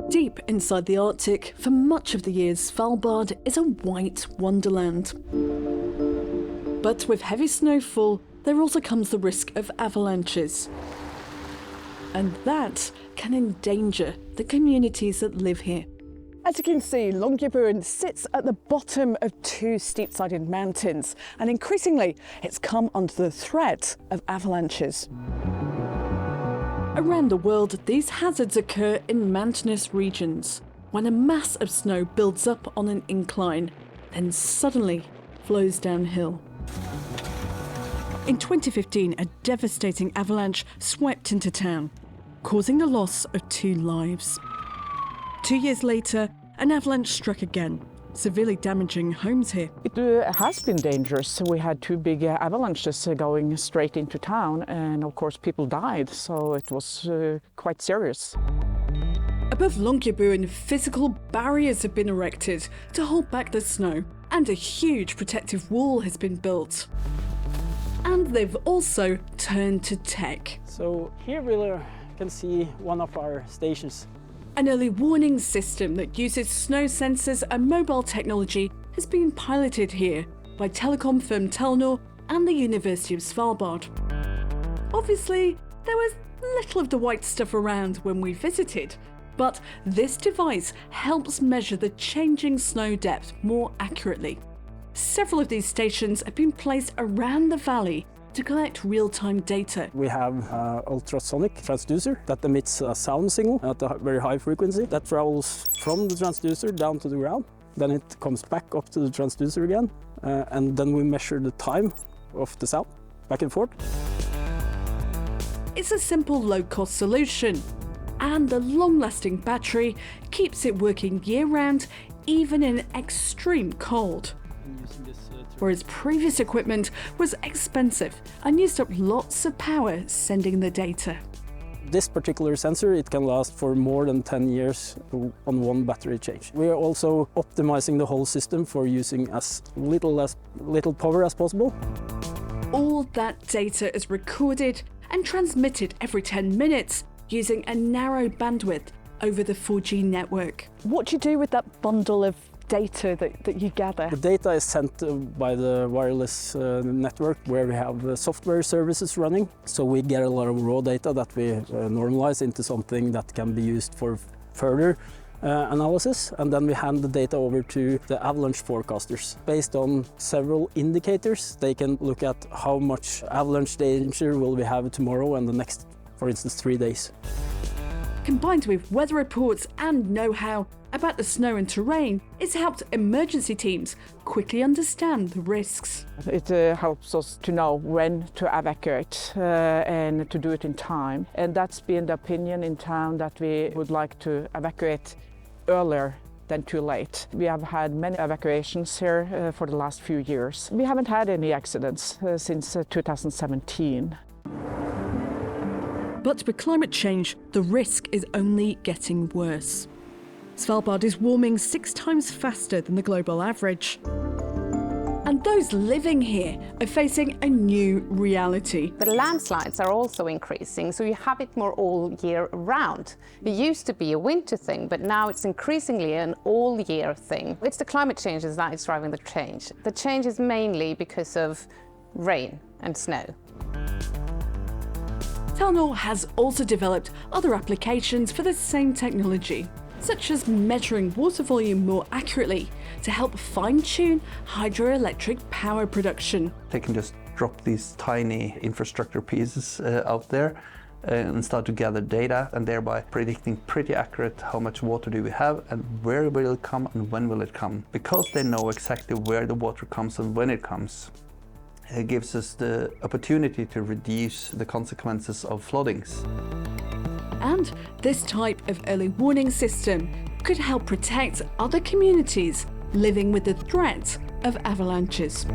Deep inside the Arctic, for much of the year, Svalbard is a white wonderland. But with heavy snowfall, there also comes the risk of avalanches. And that can endanger the communities that live here. As you can see, Longyearbyen sits at the bottom of two steep-sided mountains, and increasingly it's come under the threat of avalanches. Around the world, these hazards occur in mountainous regions, when a mass of snow builds up on an incline, then suddenly flows downhill. In 2015, a devastating avalanche swept into town, causing the loss of 2 lives. 2 years later, an avalanche struck again, severely damaging homes here. It has been dangerous. We had 2 big avalanches going straight into town, and of course people died, so it was quite serious. Above Longyearbyen, physical barriers have been erected to hold back the snow, and a huge protective wall has been built. And they've also turned to tech. So here we can see one of our stations. An early warning system that uses snow sensors and mobile technology has been piloted here by telecom firm Telenor and the University of Svalbard. Obviously, there was little of the white stuff around when we visited, but this device helps measure the changing snow depth more accurately. Several of these stations have been placed around the valley to collect real-time data. We have an ultrasonic transducer that emits a sound signal at a very high frequency that travels from the transducer down to the ground. Then it comes back up to the transducer again, and then we measure the time of the sound back and forth. It's a simple low-cost solution, and the long-lasting battery keeps it working year-round, even in extreme cold. Whereas previous equipment was expensive and used up lots of power sending the data. This particular sensor, it can last for more than 10 years on one battery change. We are also optimizing the whole system for using as little power as possible. All that data is recorded and transmitted every 10 minutes using a narrow bandwidth over the 4G network. What do you do with that bundle of data that you gather? The data is sent by the wireless network where we have software services running. So we get a lot of raw data that we normalize into something that can be used for further analysis. And then we hand the data over to the avalanche forecasters. Based on several indicators, they can look at how much avalanche danger will we have tomorrow and the next, for instance, 3 days. Combined with weather reports and know-how about the snow and terrain, it's helped emergency teams quickly understand the risks. It helps us to know when to evacuate and to do it in time. And that's been the opinion in town, that we would like to evacuate earlier than too late. We have had many evacuations here for the last few years. We haven't had any accidents since 2017. But with climate change, the risk is only getting worse. Svalbard is warming 6 times faster than the global average. And those living here are facing a new reality. The landslides are also increasing, so you have it more all year round. It used to be a winter thing, but now it's increasingly an all-year thing. It's the climate changes that is driving the change. The change is mainly because of rain and snow. Telenor has also developed other applications for the same technology, such as measuring water volume more accurately to help fine-tune hydroelectric power production. They can just drop these tiny infrastructure pieces out there and start to gather data, and thereby predicting pretty accurate how much water do we have and where will it come and when will it come. Because they know exactly where the water comes and when it comes, it gives us the opportunity to reduce the consequences of floodings. And this type of early warning system could help protect other communities living with the threat of avalanches.